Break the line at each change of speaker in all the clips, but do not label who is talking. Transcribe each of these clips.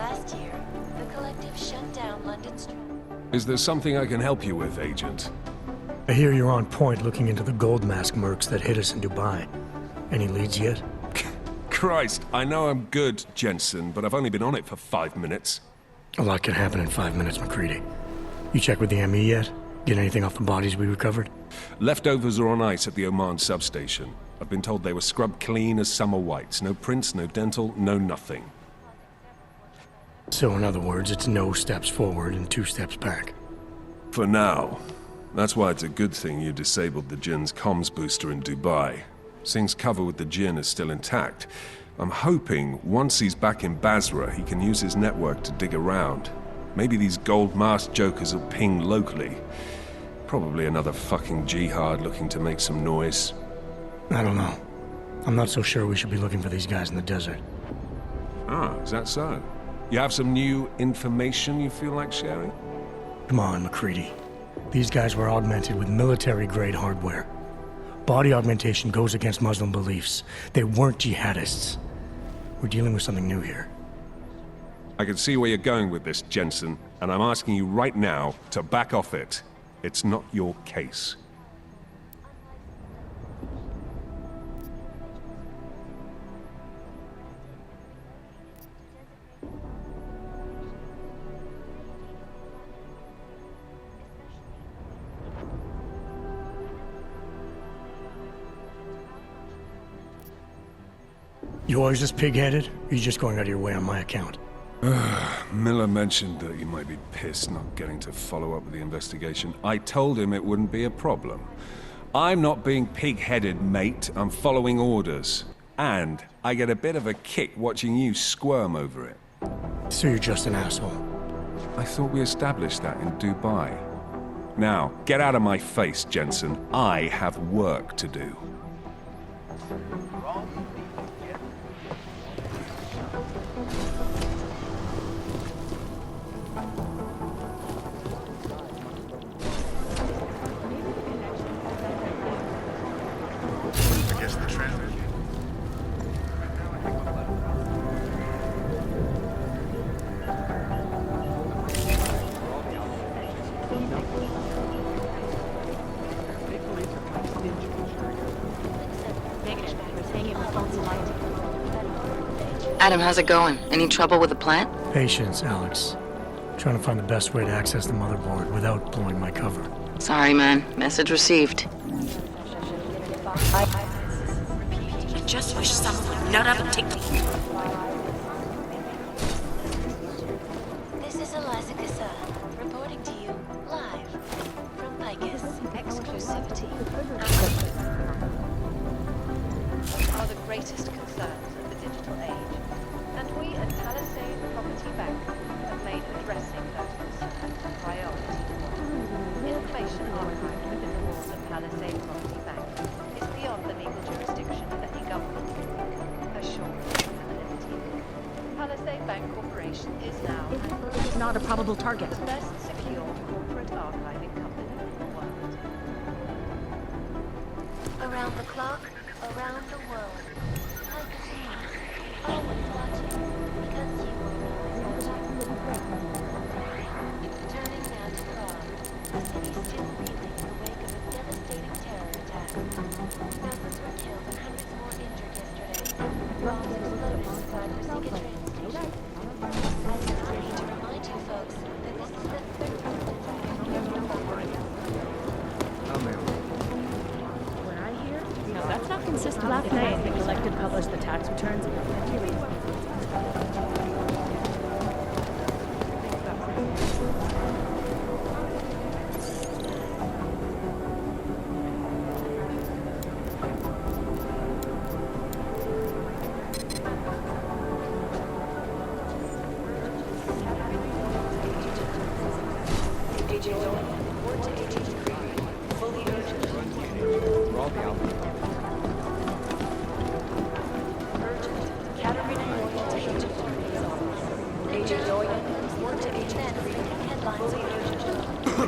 last year, the collective shut down London Street.
Is there something I can help you with, Agent?
I hear you're on point looking into the gold mask mercs that hit us in Dubai. Any leads yet?
Christ, I know I'm good, Jensen, but I've only been on it for 5 minutes.
A lot can happen in 5 minutes, McCready. You check with the ME yet? Get anything off the bodies we recovered?
Leftovers are on ice at the Oman substation. I've been told they were scrubbed clean as summer whites. No prints, no dental, no nothing.
So in other words, it's no steps forward and 2 steps back.
For now. That's why it's a good thing you disabled the Jinn's comms booster in Dubai. Singh's cover with the Jinn is still intact. I'm hoping once he's back in Basra, he can use his network to dig around. Maybe these gold-masked jokers will ping locally. Probably another fucking jihad looking to make some noise.
I don't know. I'm not so sure we should be looking for these guys in the desert.
Ah, is that so? You have some new information you feel like sharing?
Come on, McCready. These guys were augmented with military-grade hardware. Body augmentation goes against Muslim beliefs. They weren't jihadists. We're dealing with something new here.
I can see where you're going with this, Jensen, and I'm asking you right now to back off it. It's not your case.
You always this pig-headed? Or are you just going out of your way on my account?
Miller mentioned that you might be pissed not getting to follow up with the investigation. I told him it wouldn't be a problem. I'm not being pig-headed, mate. I'm following orders. And I get a bit of a kick watching you squirm over it.
So you're just an asshole.
I thought we established that in Dubai. Now, get out of my face, Jensen. I have work to do.
Adam, how's it going? Any trouble with the plant?
Patience, Alex. Trying to find the best way to access the motherboard without blowing my cover.
Sorry, man. Message received.
I just wish someone would nut up and take the...
This is Eliza Casada, reporting to you live from Picus. Exclusivity
are the greatest concerns of the digital age, and we at Palisade Property Bank have made addressing those concerns a priority. Information archived within the walls of Palisade Property Bank is beyond the legal jurisdiction of any government. Assured anonymity. Palisade Bank Corporation is now
It is not a probable target.
the best secure corporate archiving company in the world.
around the clock, around the world. Like a genius, always watching, because you are always watching. Turning now to Prague, the city still reeling in the wake of a devastating terror attack. Thousands were killed and hundreds more injured yesterday. Bombs exploded inside the Sika train station. I need to remind you folks that this is the third attack.
What I hear? No, that's not consistent. Last night, the collected published the tax returns.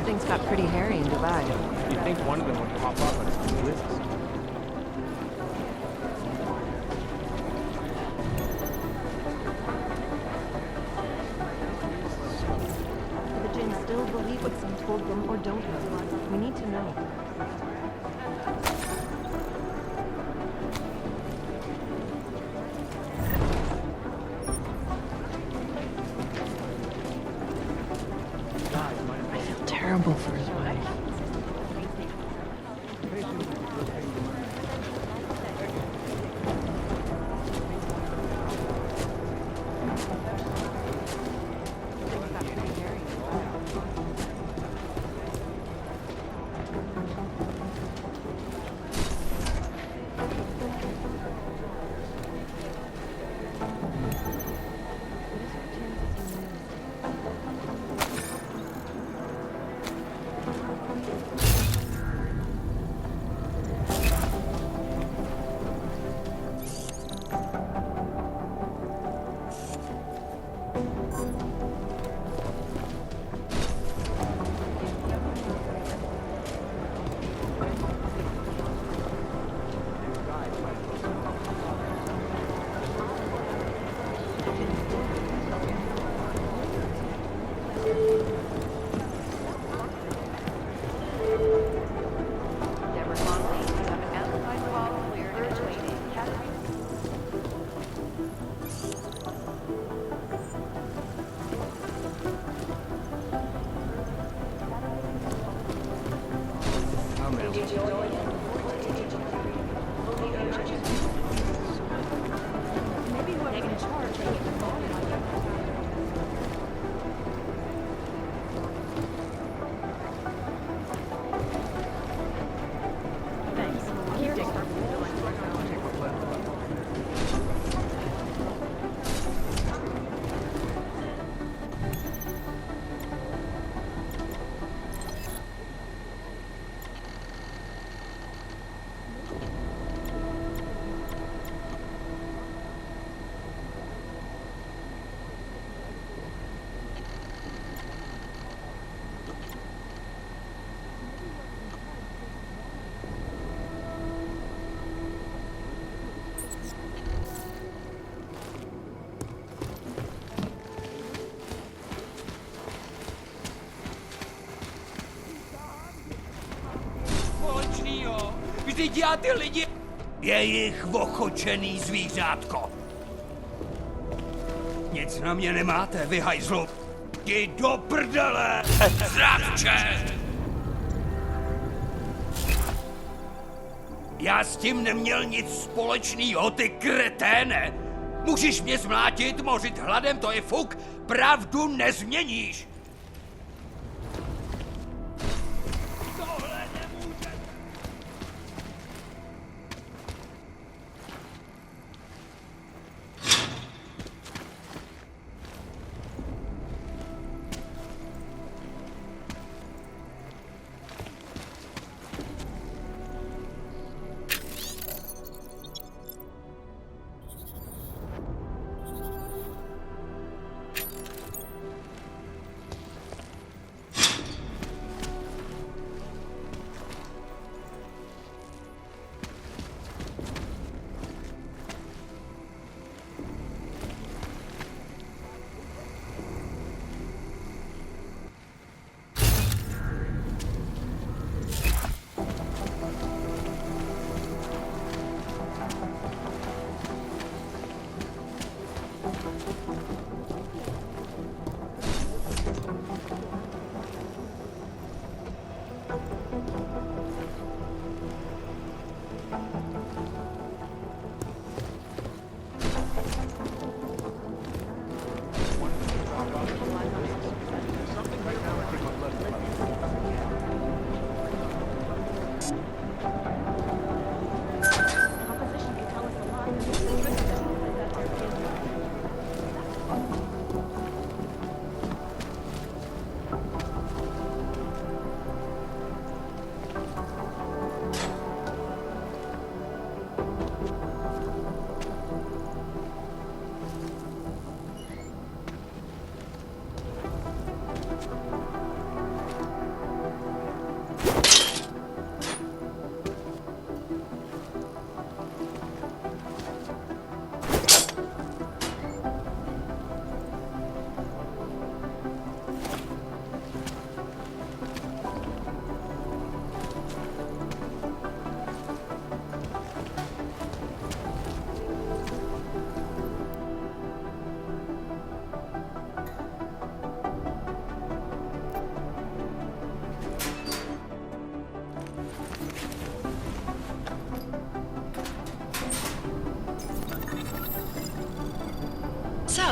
Things got pretty hairy in Dubai.
You'd think one of them would pop up on some lists.
what some told them or don't have. We need to know.
I feel terrible for his wife.
Vždyť já ty lidi... Jejich ochočený zvířátko. Nic na mě nemáte, vy hajzlu. Jdi do prdele, zradče! Já s tím neměl nic společného, ty kreténe! Můžeš mě zmlátit, mořit hladem, to je fuk, pravdu nezměníš!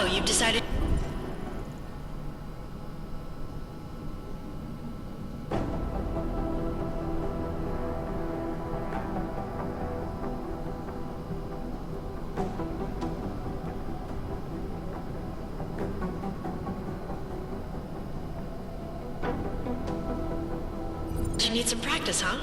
So, you've decided... You need some practice, huh?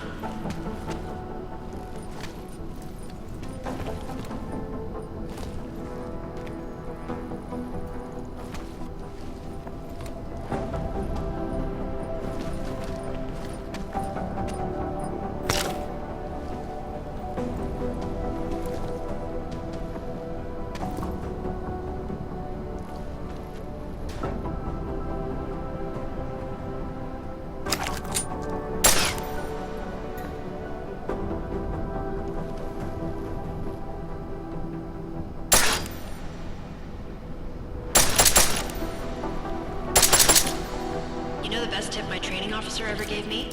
You know the best tip my training officer ever gave me?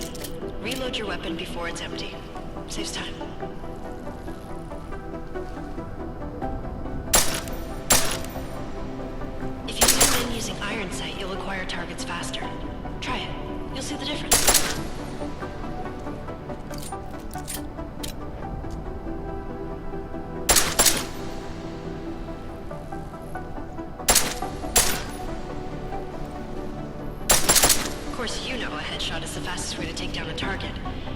Reload your weapon before it's empty. Saves time. If you zoom in using iron sight, you'll acquire targets faster. Try it. You'll see the difference. Of course, you know a headshot is the fastest way to take down a target.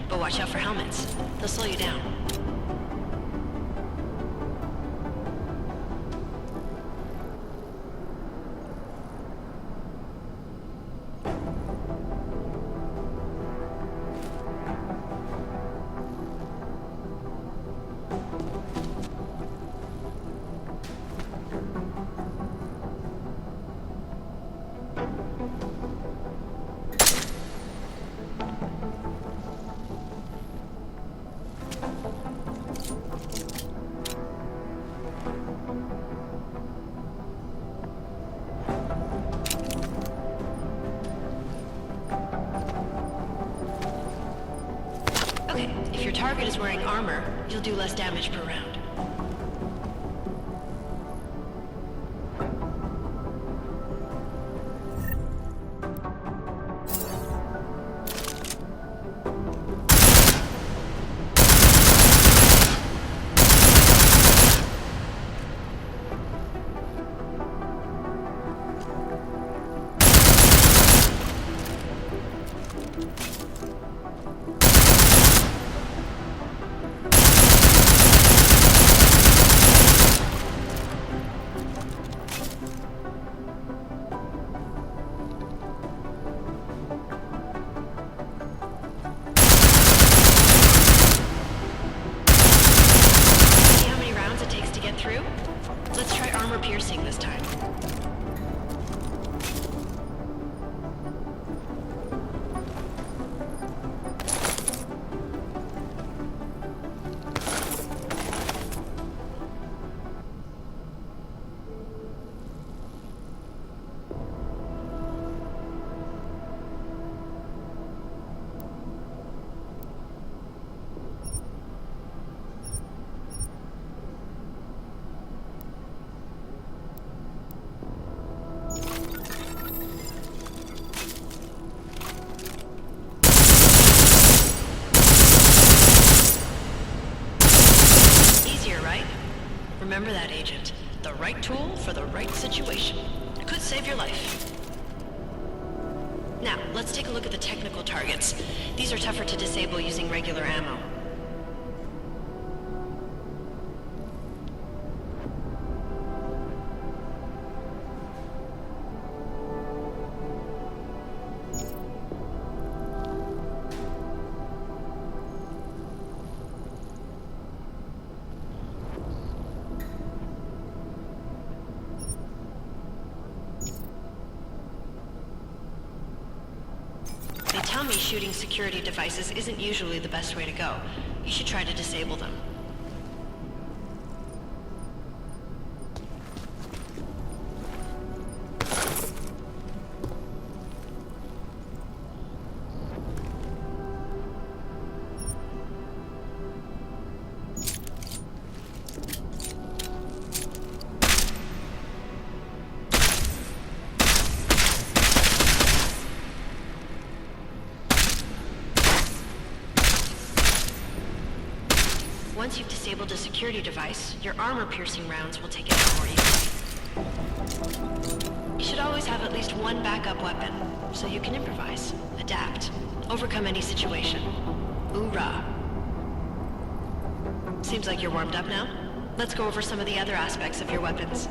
But watch out for helmets. They'll slow you down. Okay, if your target is wearing armor, you'll do less damage per round. Piercing this time. Remember that, Agent. The right tool for the right situation. It could save your life. Now, let's take a look at the technical targets. These are tougher to disable using regular ammo. Tell me shooting security devices isn't usually the best way to go. You should try to disable them. Once you've disabled a security device, your armor-piercing rounds will take it out for you. You should always have at least one backup weapon, so you can improvise, adapt, overcome any situation. Hoorah! Seems like you're warmed up now. Let's go over some of the other aspects of your weapons.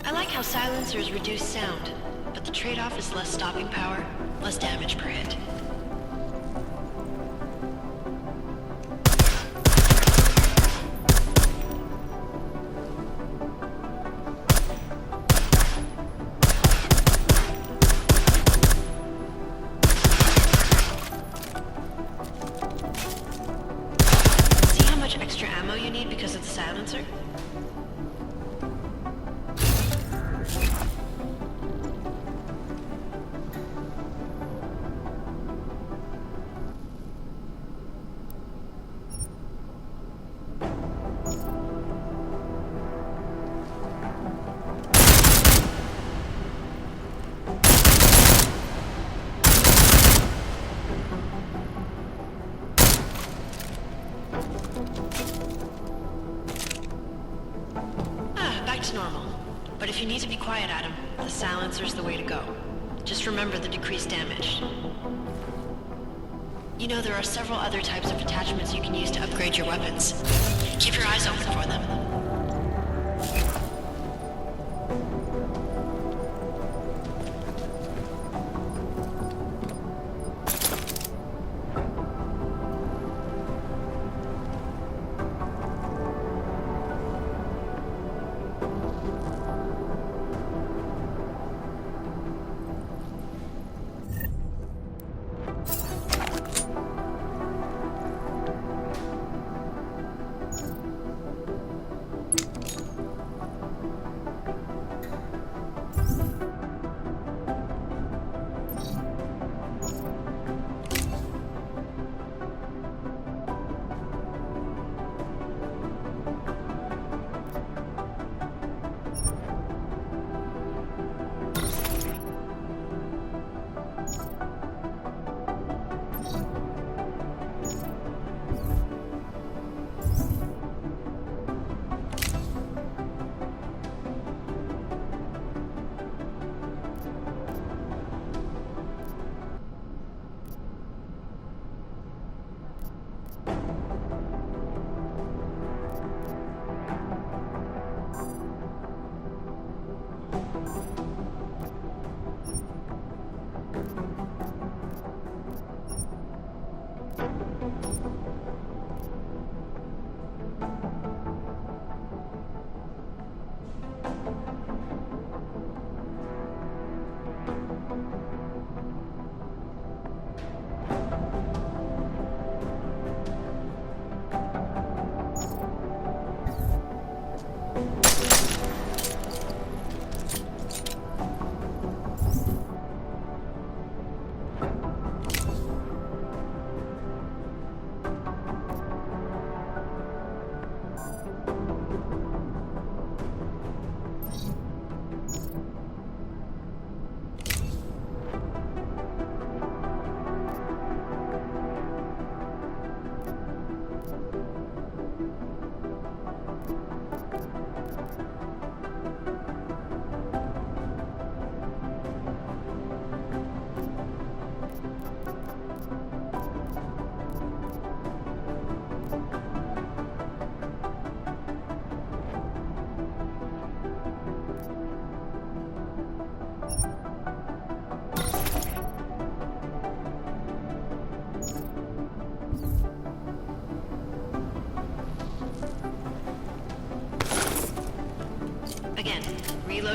I like how silencers reduce sound, but the trade-off is less stopping power, less damage per hit. See how much extra ammo you need because of the silencer? Back to normal. But if you need to be quiet, Adam, the silencer's the way to go. Just remember the decreased damage. You know, there are several other types of attachments you can use to upgrade your weapons. Keep your eyes open for them.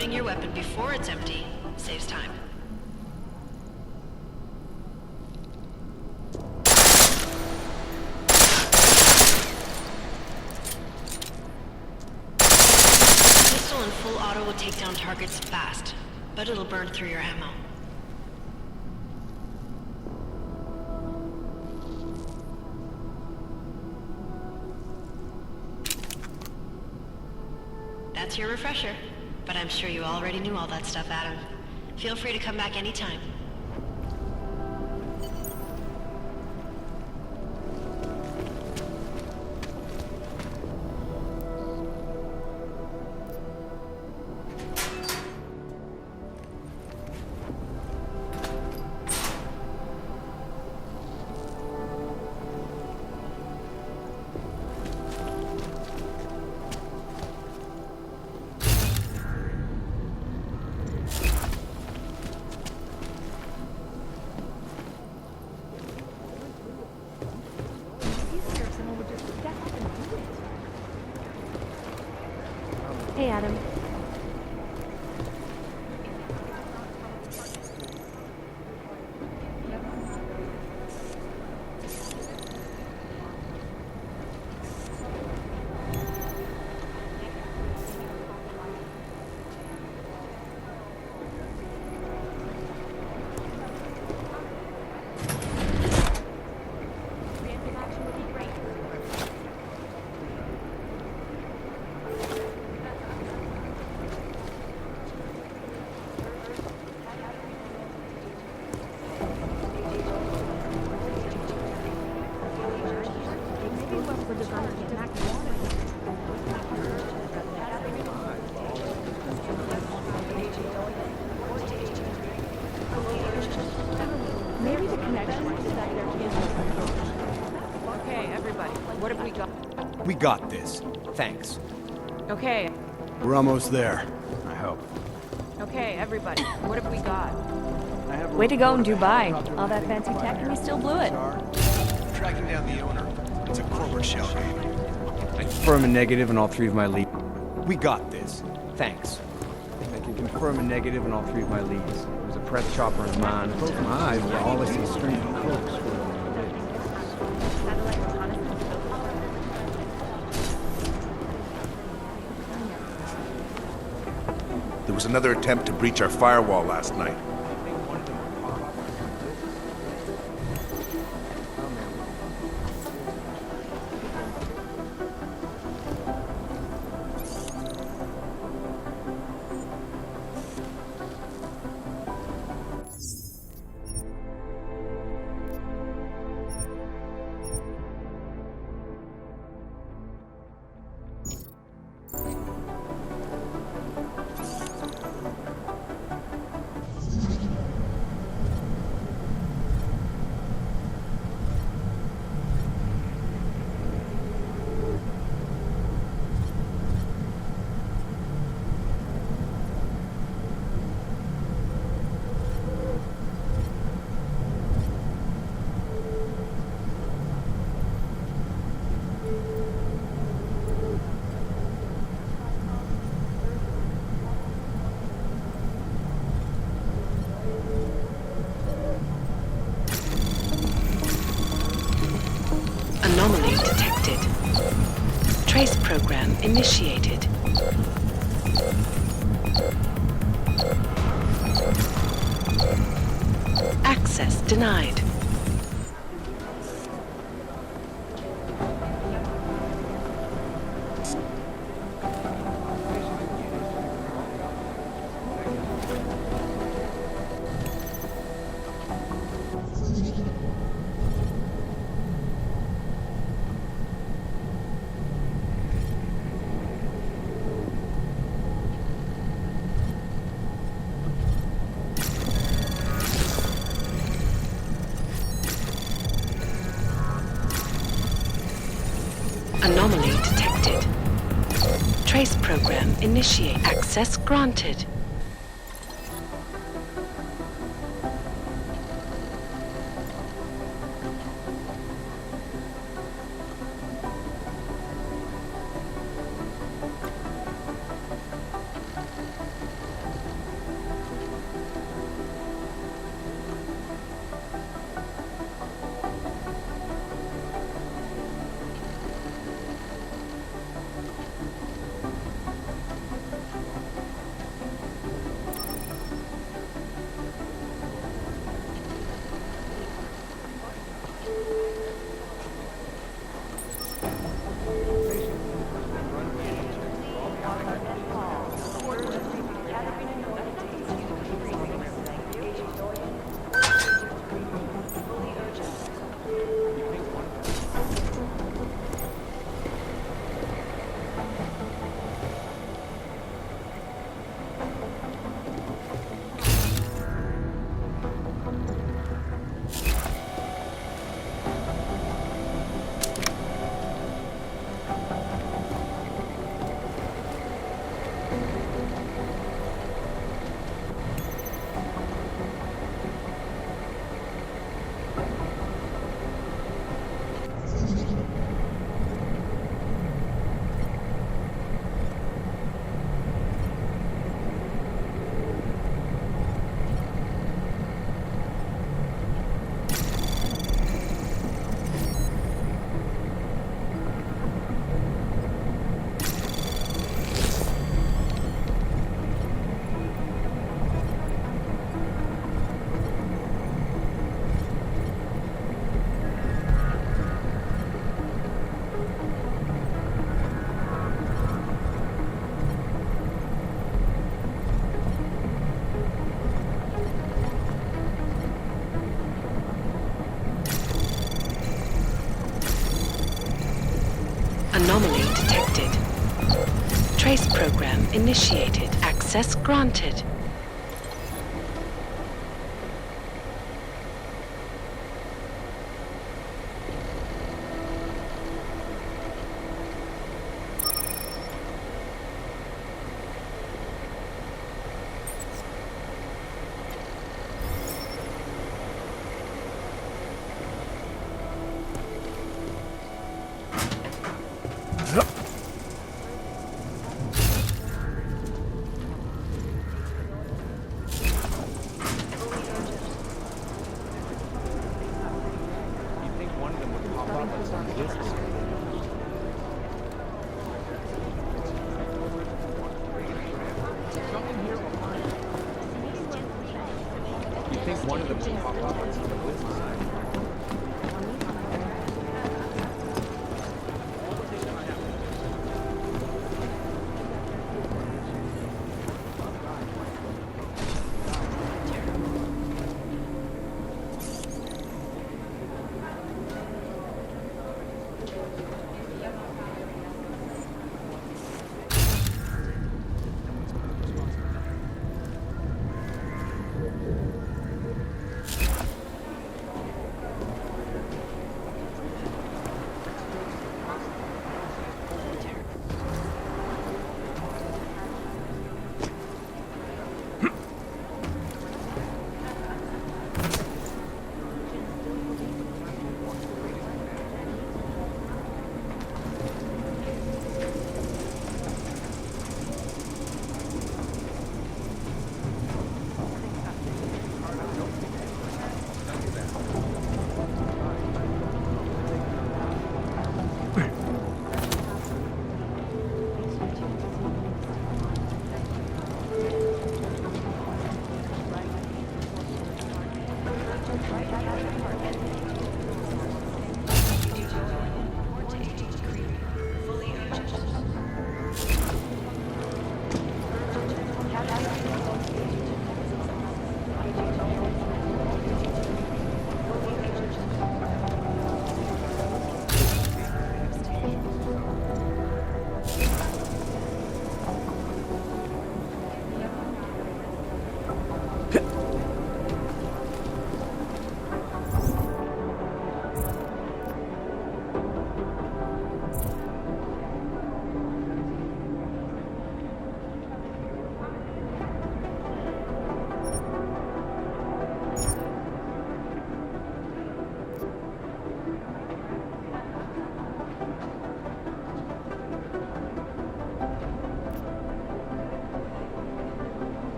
Reloading your weapon before it's empty saves time. Pistol in full auto will take down targets fast, but it'll burn through your ammo. That's your refresher, but I'm sure you already knew all that stuff, Adam. Feel free to come back anytime.
Hey, Adam. Maybe the connection is that there is.
Okay, everybody, what have we got?
We got this. Thanks.
Okay,
We're almost there. I hope.
okay, everybody, what have we got?
Way to go in Dubai. All that fancy tech and we still blew it.
Tracking down the owner. It's a corporate shell game.
I confirm a negative on all three of my leads. We got this. Thanks. I can confirm a negative on all three of my leads. There's a press chopper in mine. Close my eyes, but all I see is strings and crooks.
There was another attempt to breach our firewall last night.
Anomaly detected. Trace program initiated. Access denied. Anomaly detected. Trace program initiate. Access granted. Trace program initiated. Access granted.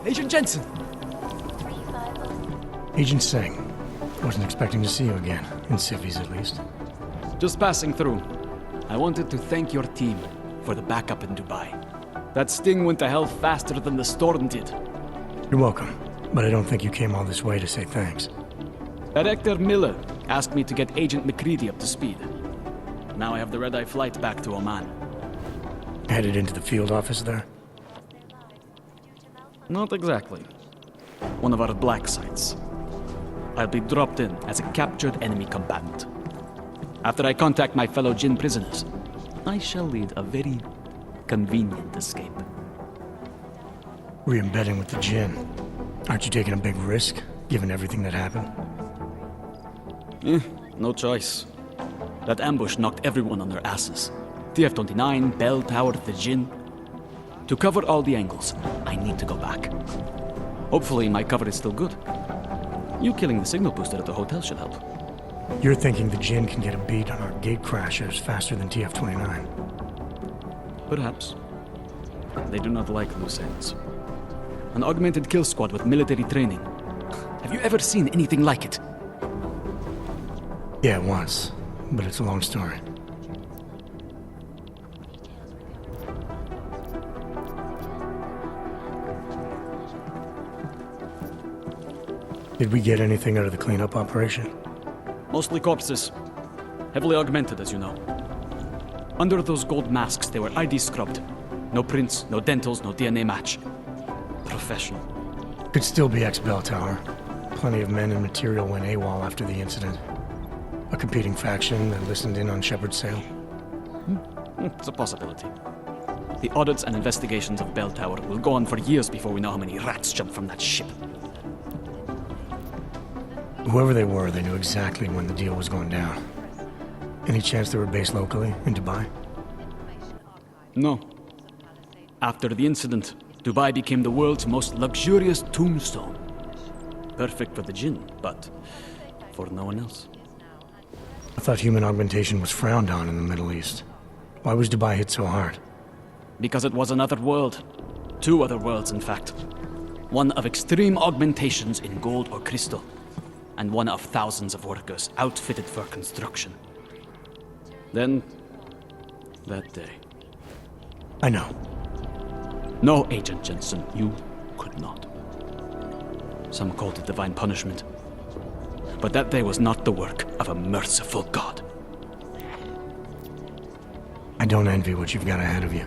Agent Jensen!
Agent Singh. Wasn't expecting to see you again, in civvies at least.
Just passing through. I wanted to thank your team for the backup in Dubai. That sting went to hell faster than the storm did.
You're welcome, but I don't think you came all this way to say thanks.
Director Miller asked me to get Agent McCready up to speed. Now I have the red-eye flight back to Oman.
Headed into the field office there?
Not exactly. One of our black sites. I'll be dropped in as a captured enemy combatant. After I contact my fellow Jinn prisoners, I shall lead a very convenient escape.
Re-embedding with the Jinn. Aren't you taking a big risk, given everything that happened?
No choice. That ambush knocked everyone on their asses. TF-29, Bell Tower, the Jinn. To cover all the angles, I need to go back. Hopefully my cover is still good. You killing the signal booster at the hotel should help.
You're thinking the Jinn can get a beat on our gate crashers faster than TF-29?
Perhaps. They do not like loose ends. An augmented kill squad with military training. Have you ever seen anything like it?
Yeah, once. But it's a long story. Did we get anything out of the cleanup operation?
Mostly corpses. Heavily augmented, as you know. Under those gold masks, they were ID scrubbed. No prints, no dentals, no DNA match. Professional.
Could still be ex-Bell Tower. Plenty of men and material went AWOL after the incident. A competing faction that listened in on Shepard's sale.
It's a possibility. The audits and investigations of Bell Tower will go on for years before we know how many rats jumped from that ship.
Whoever they were, they knew exactly when the deal was going down. Any chance they were based locally, in Dubai?
No. After the incident, Dubai became the world's most luxurious tombstone. Perfect for the Jinn, but for no one else.
I thought human augmentation was frowned on in the Middle East. Why was Dubai hit so hard?
Because it was another world. Two other worlds, in fact. One of extreme augmentations in gold or crystal, and one of thousands of workers outfitted for construction. Then, that day.
I know.
No, Agent Jensen, you could not. Some called it divine punishment. But that day was not the work of a merciful God.
I don't envy what you've got ahead of you.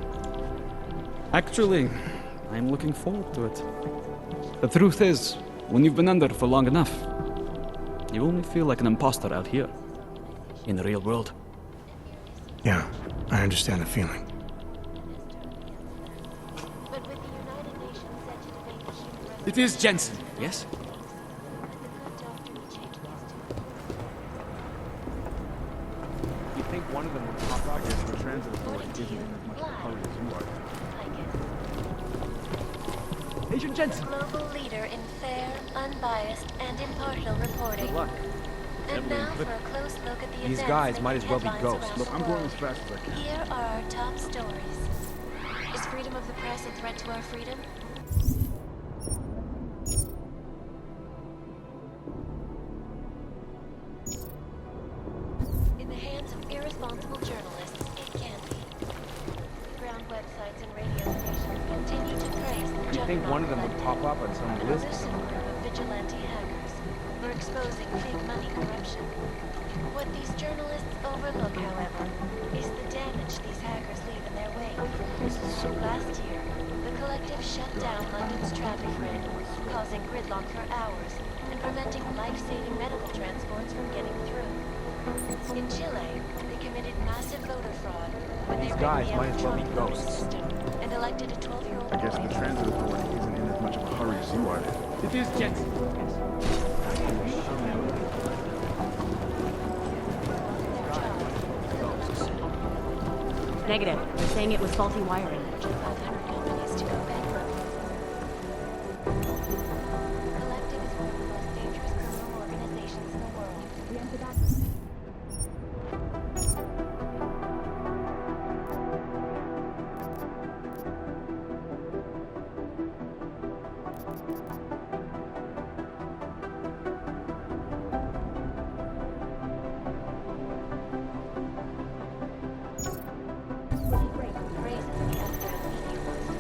Actually, I'm looking forward to it. The truth is, when you've been under for long enough, you only feel like an imposter out here, in the real world.
Yeah, I understand the feeling.
But with the United Nations set to debate the human rights...
It is Jensen, yes?
You think one of them would pop out here for transit authority isn't in as much of a hurry as you are? Agent Jensen!
Global leader in fair, unbiased, and impartial reporting.
Good luck.
And now for a close look at the
These
events
guys
making
might as well be
headlines
ghosts.
around
Look,
the
I'm going
world.
as fast as I can.
Here are our top stories. Is freedom of the press a threat to our freedom? In the hands of irresponsible journalists, it can be. Ground websites and radio stations continue to praise the
You think one of them would pop up on some list
list
somewhere?
of vigilante hackers for exposing fake money corruption. What these journalists overlook, however, is the damage these hackers leave in their wake. Last year, the collective shut down London's traffic grid, causing gridlock for hours and preventing life-saving medical transports from getting through. In Chile, they committed massive voter fraud when they
These
rigged
guys
the
might as well be
electronic voting
ghosts.
system and elected a 12-year-old
I guess
boy
the transit authority isn't in as much of a hurry as you are.
It is Jensen.
Negative. They're saying it was faulty wiring.
500 companies to go bankrupt. Collective is one of the most dangerous criminal organizations in the world. Raises the Afghan media voice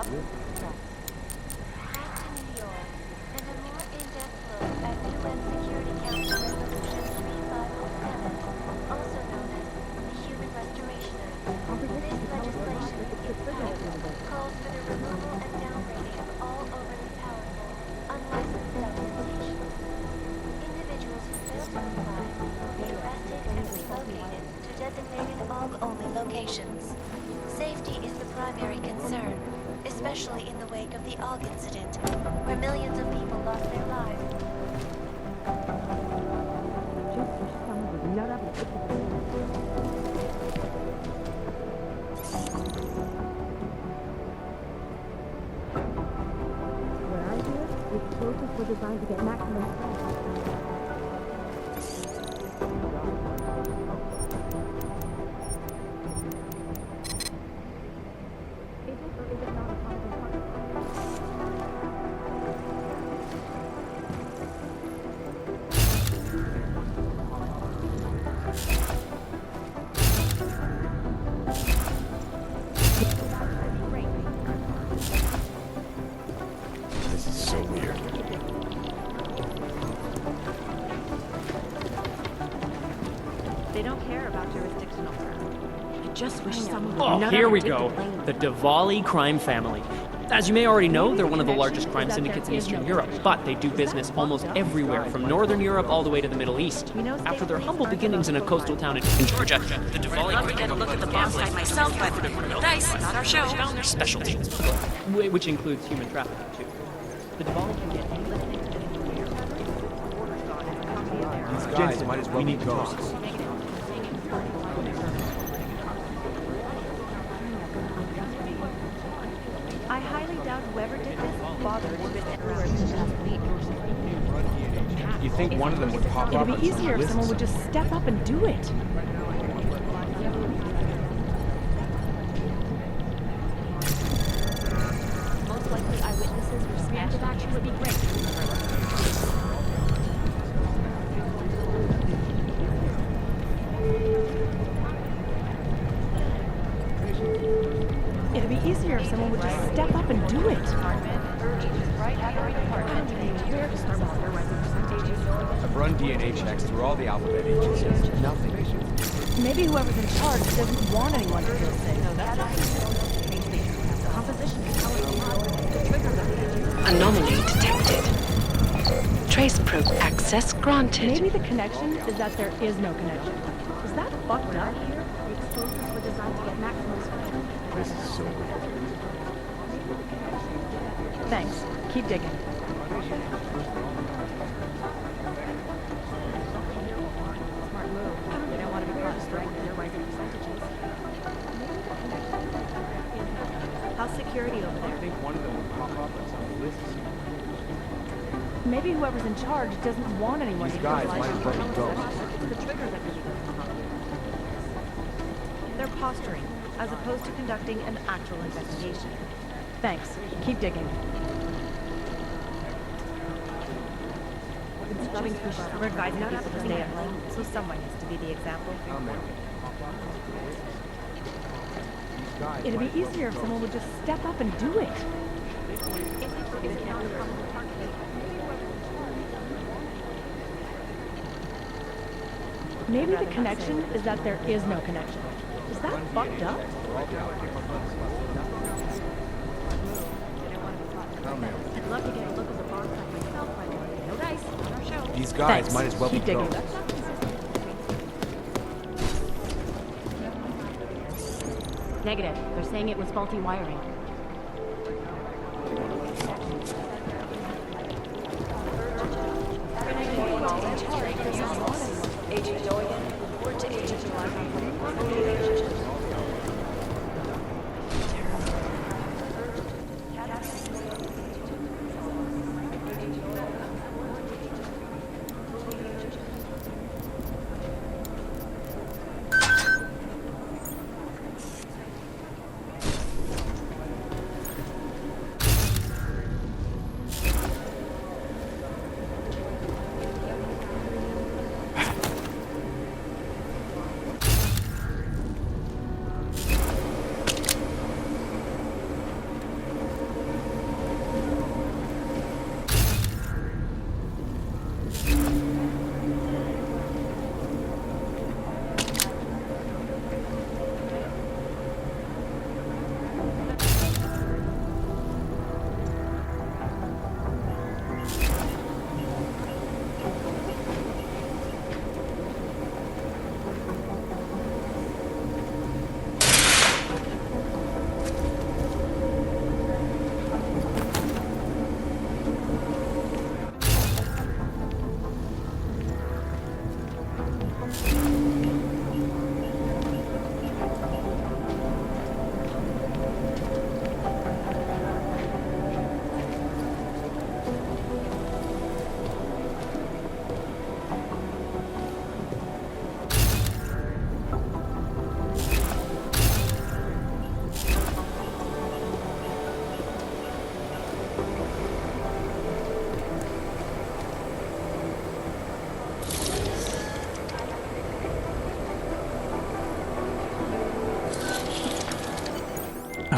New York, and a more in-depth look at UN Security Council Resolution 3507, also known as the Human Restoration Act. This legislation, if passed, calls for the removal and downgrading of all overly powerful, unlicensed documentation. Individuals who fail to comply will be arrested and relocated to designated AUG-only locations. Safety is the primary concern, especially in the wake of the AUG incident, where millions of people lost their lives.
What I hear, explosives were designed to get maximum.
This is so weird.
They don't care about jurisdictional terms. I just wish someone would
Oh,
nut
here
up
we
and
go.
take the blame.
The Diwali crime family. As you may already know, they're one of the largest crime syndicates in Eastern Europe, but they do business almost everywhere, from Northern Europe all the way to the Middle East. After their humble beginnings in a coastal town in Georgia, the Diwali
I'd love to get a look at the boss fight myself, but dice, not our show.
found their specialty, which includes human trafficking too. The Diwali can get
These guys might as well be ghosts.
I highly doubt whoever did this bothered with anywhere in the past week.
You think one of them would pop up?
It'd be easier if someone would just step up and do it. Most likely eyewitnesses or scans of action would be great. It'd be easier if someone would just step up and do it.
I've run DNA checks through all the alphabet agencies. Nothing.
Maybe whoever's in charge doesn't want anyone to feel sick. Composition
Anomaly detected. Trace probe access granted.
Maybe the connection is that there is no connection. Is that fucked up? The explosives were designed to get maximum speed.
This is so weird.
Thanks. Keep digging. Smart move. They don't want to be caught straying with their rising percentages. How's security over
I
there?
think one of them would pop up on some lists.
Maybe whoever's in charge doesn't want anyone
These
to
guys
utilize
might as well be ghosts.
the triggers that could be going. They're posturing, as opposed to conducting an actual investigation. Thanks. Keep digging. Been scrubbing through we're advising people to stay at home, so someone has to be the example. It'd be easier if someone would just step up and do it. Maybe the connection is that there is no connection. Is that fucked up? I'd love to get a look at the bar side myself, but no dice, on our show.
These guys
Thanks.
might as well
Keep
be
digging.
ghosts.
Negative. They're saying it was faulty wiring.
Agent Doyen, report to Agent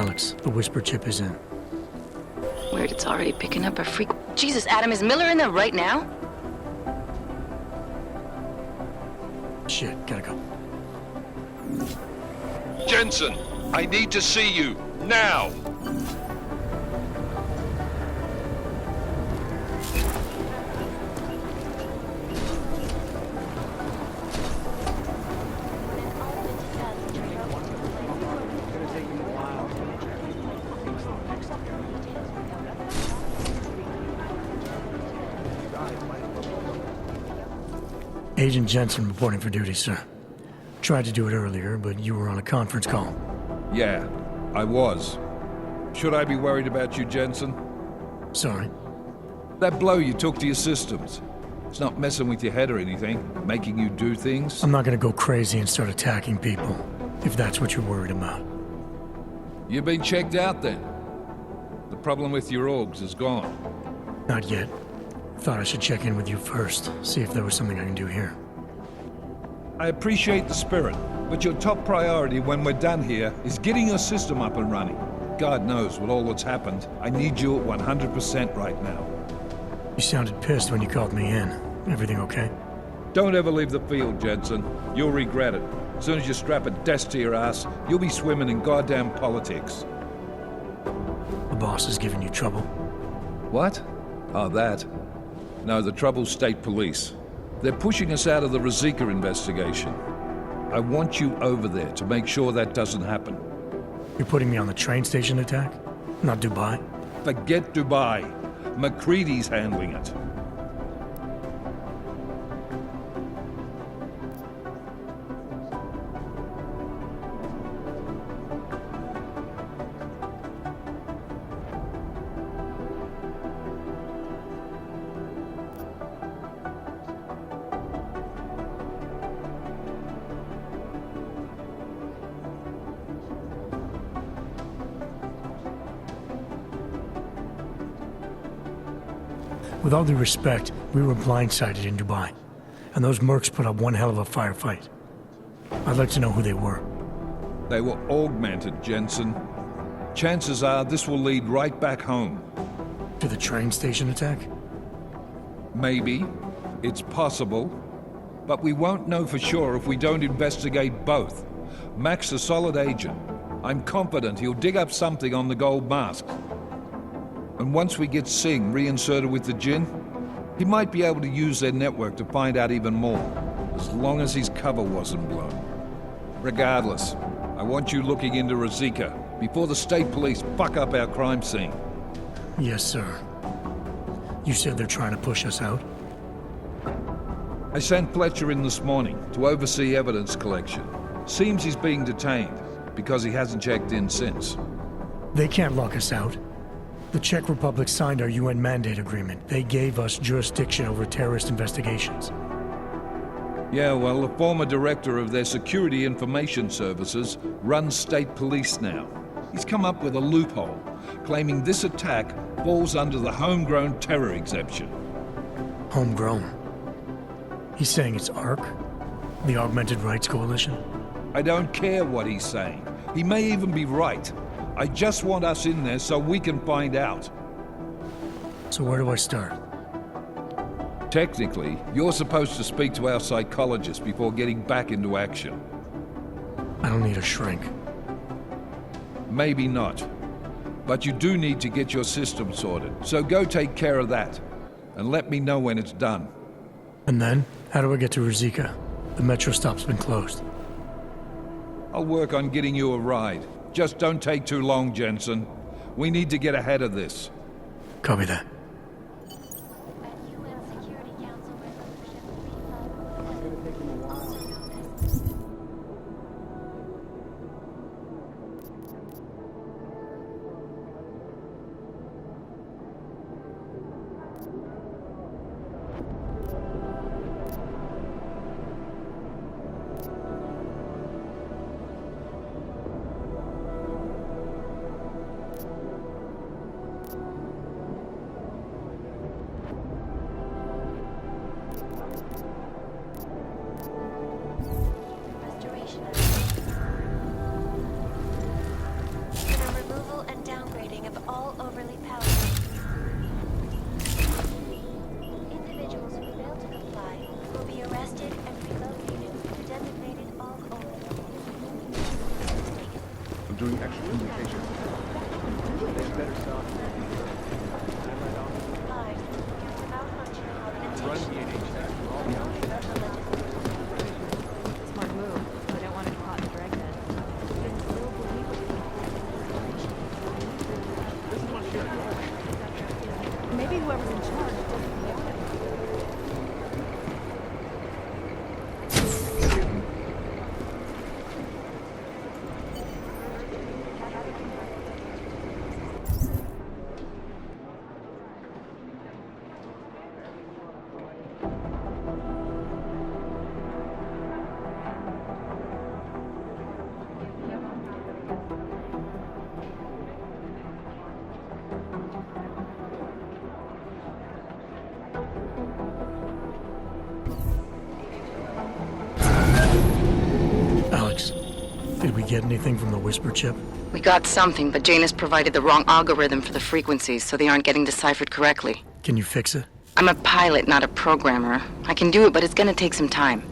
Alex, the whisper chip is in.
Weird, it's already picking up a freak. Jesus, Adam, is Miller in there right now?
Shit, gotta go.
Jensen, I need to see you, now!
Agent Jensen reporting for duty, sir. Tried to do it earlier, but you were on a conference call.
Yeah, I was. Should I be worried about you, Jensen?
Sorry.
That blow you took to your systems. It's not messing with your head or anything, making you do things.
I'm not gonna go crazy and start attacking people, if that's what you're worried about.
You've been checked out then. The problem with your orgs is gone.
Not yet. Thought I should check in with you first, see if there was something I can do here.
I appreciate the spirit, but your top priority when we're done here is getting your system up and running. God knows with all that's happened, I need you at 100% right now.
You sounded pissed when you called me in. Everything okay?
Don't ever leave the field, Jensen. You'll regret it. As soon as you strap a desk to your ass, you'll be swimming in goddamn politics.
The boss is giving you trouble.
What? Oh, that. No, the trouble's state police. They're pushing us out of the Rozika investigation. I want you over there to make sure that doesn't happen.
You're putting me on the train station attack? Not Dubai?
Forget Dubai. McCready's handling it.
With all due respect, we were blindsided in Dubai, and those mercs put up one hell of a firefight. I'd like to know who they were.
They were augmented, Jensen. Chances are this will lead right back home.
To the train station attack?
Maybe. It's possible. But we won't know for sure if we don't investigate both. Mac's a solid agent. I'm confident he'll dig up something on the gold mask. And once we get Singh reinserted with the Jinn, he might be able to use their network to find out even more, as long as his cover wasn't blown. Regardless, I want you looking into Rozika before the state police fuck up our crime scene.
Yes, sir. You said they're trying to push us out?
I sent Fletcher in this morning to oversee evidence collection. Seems he's being detained, because he hasn't checked in since.
They can't lock us out. The Czech Republic signed our UN mandate agreement. They gave us jurisdiction over terrorist investigations.
Yeah, well, the former director of their security information services runs state police now. He's come up with a loophole, claiming this attack falls under the homegrown terror exemption.
Homegrown? He's saying it's ARC? The Augmented Rights Coalition?
I don't care what he's saying. He may even be right. I just want us in there so we can find out.
So where do I start?
Technically, you're supposed to speak to our psychologist before getting back into action.
I don't need a shrink.
Maybe not. But you do need to get your system sorted, so go take care of that. And let me know when it's done.
And then, how do I get to Rozika? The metro stop's been closed.
I'll work on getting you a ride. Just don't take too long, Jensen. We need to get ahead of this.
Copy that.
monitoring of all overly powerful. Individuals who fail to comply will be arrested and relocated to designated all-overly.
I'm doing extra communication. They better stop.
Lives, malfunctioning
Run
augmentation.
Smart move. I don't want to get caught in the dragnet. Maybe whoever's in charge doesn't know it.
Alex, did we get anything from the whisper chip?
We got something, but Janus provided the wrong algorithm for the frequencies, so they aren't getting deciphered correctly.
Can you fix it?
I'm a pilot, not a programmer. I can do it, but it's gonna take some time.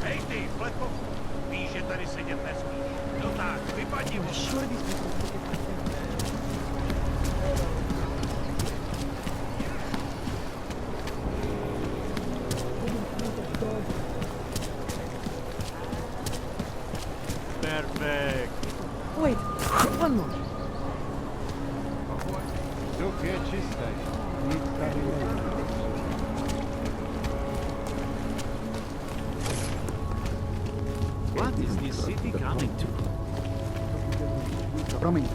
Hej ty, Flepo, víš, že tady sedět nesmíš. No tak, vypadni vole.
Perfect.
Wait, one more.
Vzduch je čistý. Nic tady není.
What is this city coming to?
Promiň.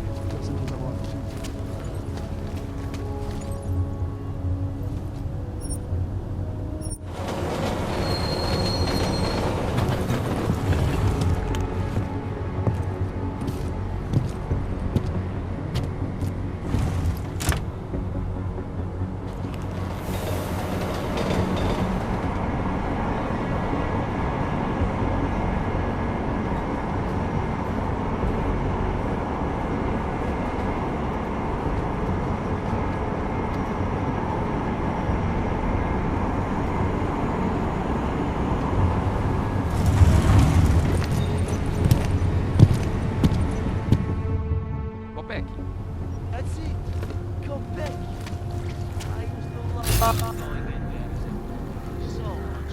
That's it. Come back. I used to love going in there. So much.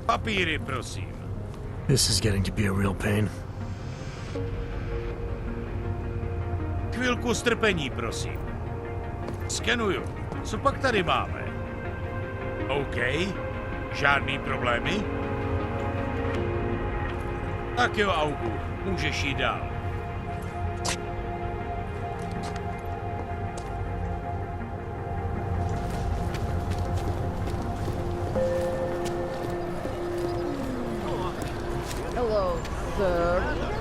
Papíry, prosím.
This is getting to be a real pain.
Chvilku strpení, prosím. Skenuju. Co pak tady máme? OK. Žádný problémy? Tak jo, Augu. Můžeš jít dál.
Hello, sir.